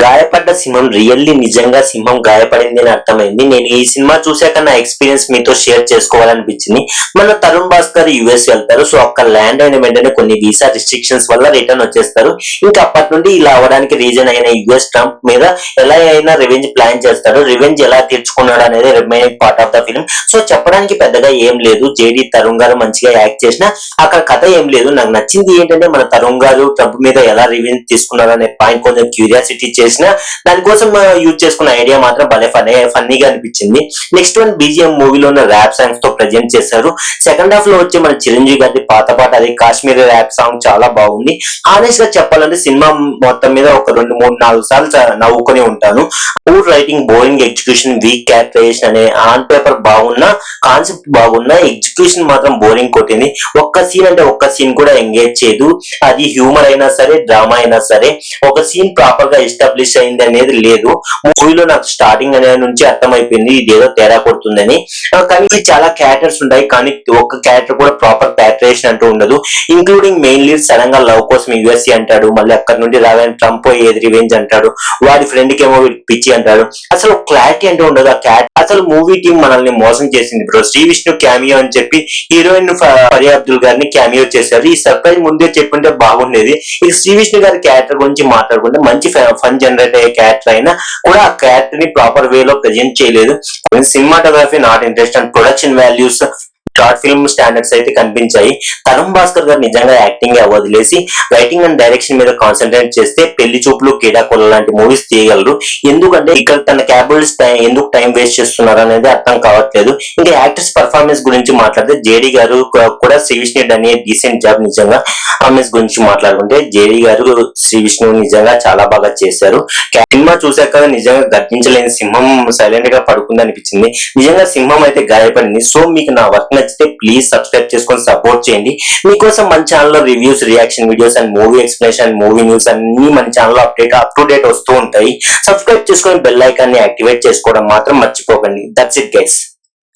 గాయపడ్డ సింహం రియల్లీ నిజంగా సింహం గాయపడింది అని అర్థమైంది. నేను ఈ సినిమా చూశాక నా ఎక్స్పీరియన్స్ మీతో షేర్ చేసుకోవాలనిపించింది. మన తరుణ్ భాస్కర్ యుఎస్ వెళ్తారు. సో అక్కడ ల్యాండ్ అయిన వెంటనే కొన్ని వీసా రిస్ట్రిక్షన్స్ వల్ల రిటర్న్ వచ్చేస్తారు. ఇంకా అప్పటి నుండి ఇలా అవడానికి రీజన్ అయిన యుఎస్ ట్రంప్ మీద ఎలా అయినా రివెంజ్ ప్లాన్ చేస్తాడు. రివెంజ్ ఎలా తీర్చుకున్నాడు అనేది remaining part of the film. So చెప్పడానికి పెద్దగా ఏం లేదు. జేడి తరుణ్ గారు మంచిగా యాక్ట్ చేసిన అక్కడ కథ ఏం లేదు. నాకు నచ్చింది ఏంటంటే మన తరుణ్ గారు ట్రంప్ మీద ఎలా రివెంజ్ తీసుకున్నారు అనే పాయింట్ కొంచెం క్యూరియాసిటీ చేసిన దానికోసం యూజ్ చేసుకున్న ఐడియా మాత్రం భలే ఫన్నీగా అనిపించింది. నెక్స్ట్ వన్ బీజిఎం మూవీలో ఉన్న ర్యాప్ సాంగ్స్ తో ప్రజెంట్ చేశారు. సెకండ్ హాఫ్ లో వచ్చే మన చిరంజీవి గారి పాత పాట అది కాశ్మీరీ ర్యాప్ సాంగ్ చాలా బాగుంది. ఆనెస్ట్ గా చెప్పాలంటే సినిమా మొత్తం మీద ఒక 2-3-4 సార్లు నవ్వుకొని ఉంటాను. Poor writing, boring execution, weak characterization అనే ఆన్ పేపర్ బాగున్నా, కాన్సెప్ట్ బాగున్నా, ఎగ్జిక్యూషన్ మాత్రం బోరింగ్ కొట్టింది. ఒక్క సీన్ అంటే ఒక్క సీన్ కూడా ఎంగేజ్ చేయదు. అది హ్యూమర్ అయినా సరే, డ్రామా అయినా సరే, ఒక సీన్ ప్రాపర్ గా ఎస్టాబ్లిష్ అయింది అనేది లేదు. మూవీలో నాకు స్టార్టింగ్ అనే నుంచి అర్థమైపోయింది ఇదేదో తేడా కొడుతుందని. కానీ చాలా క్యారెక్టర్స్ ఉంటాయి, కానీ ఒక్క క్యారెక్టర్ కూడా ప్రాపర్ క్యారెక్టరేషన్ అంటూ ఉండదు. ఇంక్లూడింగ్ మెయిన్ లీడ్ సడన్ గా లవ్ కోసం యుఎస్ఏ అంటాడు, మళ్ళీ అక్కడ నుండి రాగానే ట్రంప్ ఏది రివెంజ్ అంటాడు, వాడి ఫ్రెండ్ కి ఏమో పిచ్చి అంటాడు. అసలు క్లారిటీ అంటూ ఉండదు. ఆ క్యారెక్టర్ అసలు మూవీ టీం మనల్ని మోసం చేసింది బ్రో. శ్రీ విష్ణు క్యామియో అని చెప్పి హీరోయిన్ ఫరియా అబ్దుల్ గారిని క్యామియో చేశారు. ఈ సర్ప్రైజ్ ముందే చెప్పుంటే బాగుండేది. ఇక శ్రీ విష్ణు గారి క్యారెక్టర్ గురించి మాట్లాడుకుంటే మంచి ఫన్ జనరేట్ అయ్యే క్యారెక్టర్ అయినా కూడా ఆ క్యారెక్టర్ ని ప్రాపర్ వేలో ప్రజెంట్ చేయలేదు. Cinematography not interest and production values short film standards అయితే కనిపించాయి. తరుణ్ భాస్కర్ గారు నిజంగా యాక్టింగ్ వదిలేసి రైటింగ్ అండ్ డైరెక్షన్ మీద కాన్సన్ట్రేట్ చేస్తే పెళ్లి చూపులు, కేడాకోల లాంటి మూవీస్ తీయగలరు. ఎందుకంటే ఇక్కడ తన క్యాబుల్స్ ఎందుకు టైం వేస్ట్ చేస్తున్నారు అనేది అర్థం కావట్లేదు. ఇంకా యాక్టర్స్ పర్ఫార్మెన్స్ గురించి మాట్లాడితే జేడీ గారు కూడా శ్రీ విష్ణు అనే డీసెంట్ జాబ్. నిజంగా పర్ఫార్మెన్స్ గురించి మాట్లాడుకుంటే జేడీ గారు శ్రీ విష్ణు నిజంగా చాలా బాగా చేశారు. సినిమా చూశాక నిజంగా గర్జించలేని సింహం సైలెంట్ గా పడుకుంది అనిపించింది. నిజంగా సింహం అయితే గాయపడింది. సో మీకు నా వర్క్ నచ్చితే ప్లీజ్ సబ్స్క్రైబ్ చేసుకొని సపోర్ట్ చేయండి. మీకోసం మన ఛానల్లో reviews, reaction videos and movie explanation, movie news అన్ని మన ఛానల్లో అప్ టు డేట్ వస్తూ ఉంటాయి. సబ్స్క్రైబ్ చేసుకొని బెల్ ఐకాన్ ని యాక్టివేట్ చేసుకోవడం మాత్రం మర్చిపోకండి. That's it guys.